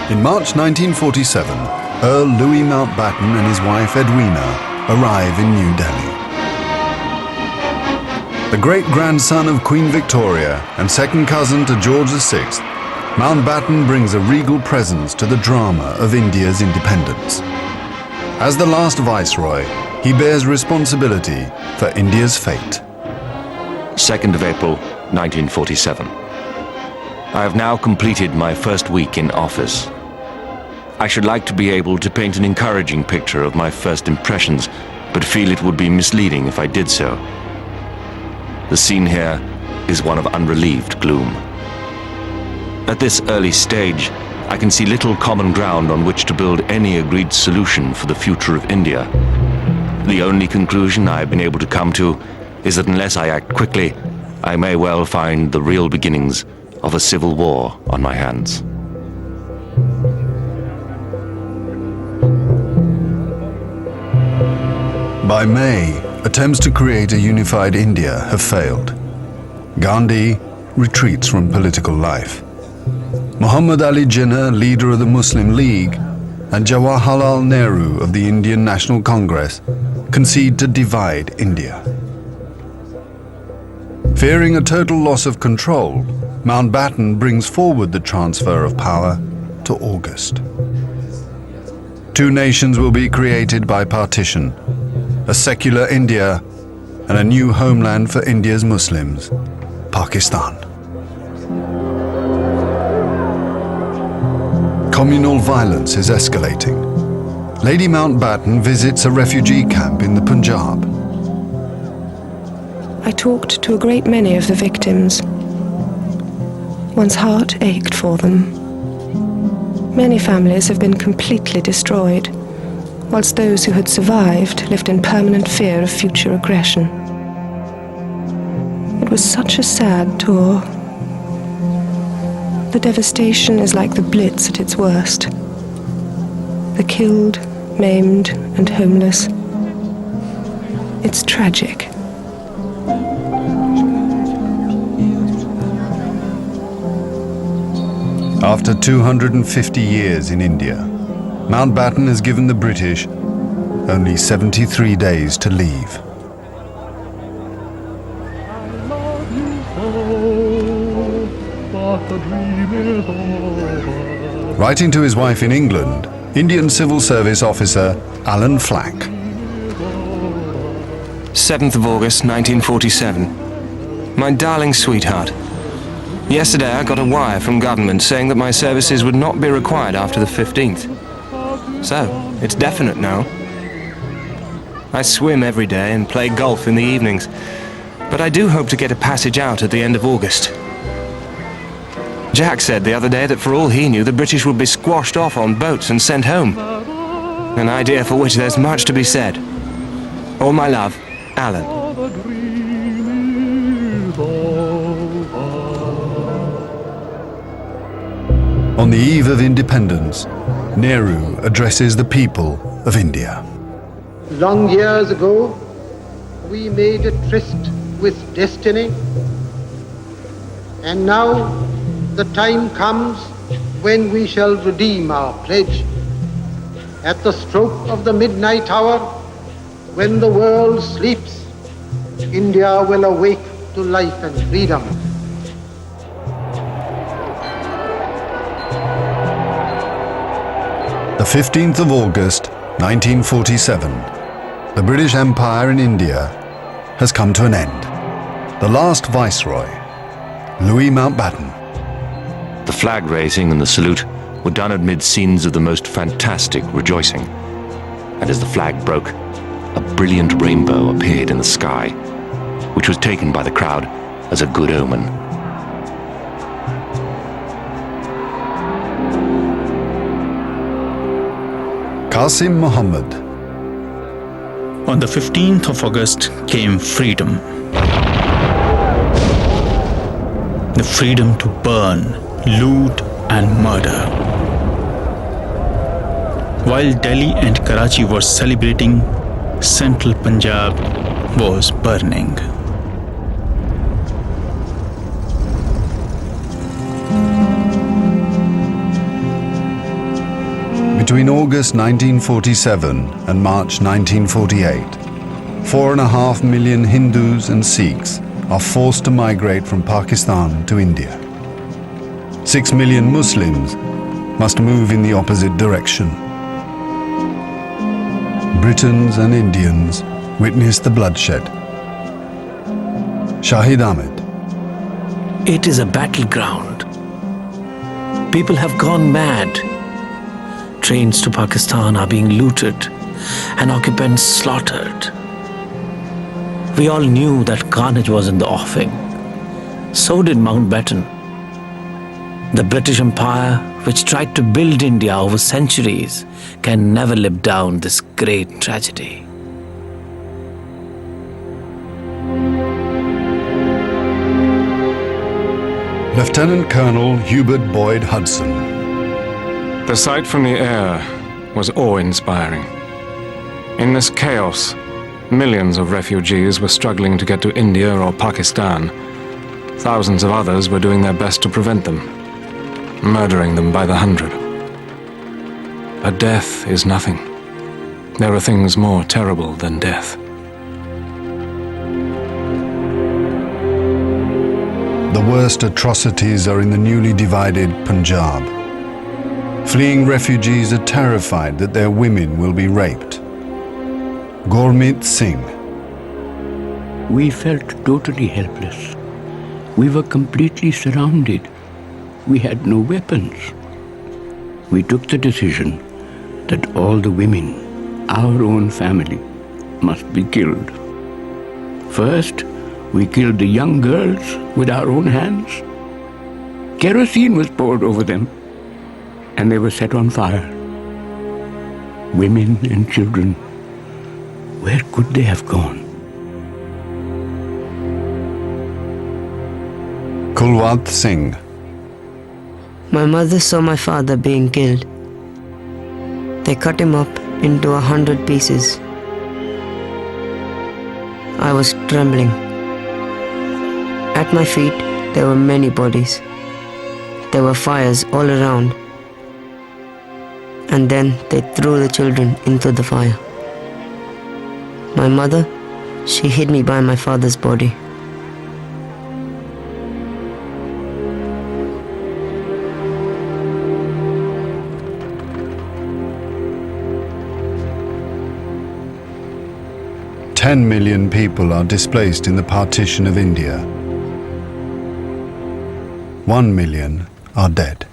In March 1947, Earl Louis Mountbatten and his wife Edwina arrive in New Delhi. The great-grandson of Queen Victoria and second cousin to George VI, Mountbatten brings a regal presence to the drama of India's independence. As the last viceroy, he bears responsibility for India's fate. 2nd of April, 1947. I have now completed my first week in office. I should like to be able to paint an encouraging picture of my first impressions, but feel it would be misleading if I did so. The scene here is one of unrelieved gloom. At this early stage, I can see little common ground on which to build any agreed solution for the future of India. The only conclusion I have been able to come to is that unless I act quickly, I may well find the real beginnings of a civil war on my hands. By May, attempts to create a unified India have failed. Gandhi retreats from political life. Muhammad Ali Jinnah, leader of the Muslim League, and Jawaharlal Nehru of the Indian National Congress concede to divide India. Fearing a total loss of control, Mountbatten brings forward the transfer of power to August. Two nations will be created by partition, a secular India and a new homeland for India's Muslims, Pakistan. Communal violence is escalating. Lady Mountbatten visits a refugee camp in the Punjab. I talked to a great many of the victims. One's heart ached for them. Many families have been completely destroyed, whilst those who had survived lived in permanent fear of future aggression. It was such a sad tour. The devastation is like the Blitz at its worst. The killed, maimed, and homeless. It's tragic. After 250 years in India, Mountbatten has given the British only 73 days to leave. Writing to his wife in England, Indian Civil Service officer Alan Flack. 7th of August, 1947. My darling sweetheart. Yesterday I got a wire from government saying that my services would not be required after the 15th. So, it's definite now. I swim every day and play golf in the evenings, but I do hope to get a passage out at the end of August. Jack said the other day that for all he knew, the British would be squashed off on boats and sent home. An idea for which there's much to be said. All my love, Alan. On the eve of independence, Nehru addresses the people of India. Long years ago, we made a tryst with destiny, and now the time comes when we shall redeem our pledge. At the stroke of the midnight hour, when the world sleeps, India will awake to life and freedom. The 15th of August, 1947, the British Empire in India has come to an end. The last viceroy, Louis Mountbatten. The flag raising and the salute were done amid scenes of the most fantastic rejoicing. And as the flag broke, a brilliant rainbow appeared in the sky, which was taken by the crowd as a good omen. Qasim Muhammad. On the 15th of August came freedom. The freedom to burn, loot and murder. While Delhi and Karachi were celebrating, central Punjab was burning. Between August 1947 and March 1948, 4.5 million Hindus and Sikhs are forced to migrate from Pakistan to India. 6 million Muslims must move in the opposite direction. Britons and Indians witness the bloodshed. Shahid Ahmed. It is a battleground. People have gone mad. Trains to Pakistan are being looted and occupants slaughtered. We all knew that carnage was in the offing. So did Mountbatten. The British Empire, which tried to build India over centuries, can never live down this great tragedy. Lieutenant Colonel Hubert Boyd Hudson. The sight from the air was awe-inspiring. In this chaos, millions of refugees were struggling to get to India or Pakistan. Thousands of others were doing their best to prevent them, murdering them by the hundred. But death is nothing. There are things more terrible than death. The worst atrocities are in the newly divided Punjab. Fleeing refugees are terrified that their women will be raped. Gurmeet Singh. We felt totally helpless. We were completely surrounded. We had no weapons. We took the decision that all the women, our own family, must be killed. First, we killed the young girls with our own hands. Kerosene was poured over them, and they were set on fire. Women and children, where could they have gone? Kulwant Singh. My mother saw my father being killed. They cut him up into 100 pieces. I was trembling. At my feet, there were many bodies. There were fires all around. And then they threw the children into the fire. My mother, she hid me by my father's body. "10 million people are displaced in the partition of India. 1 million are dead."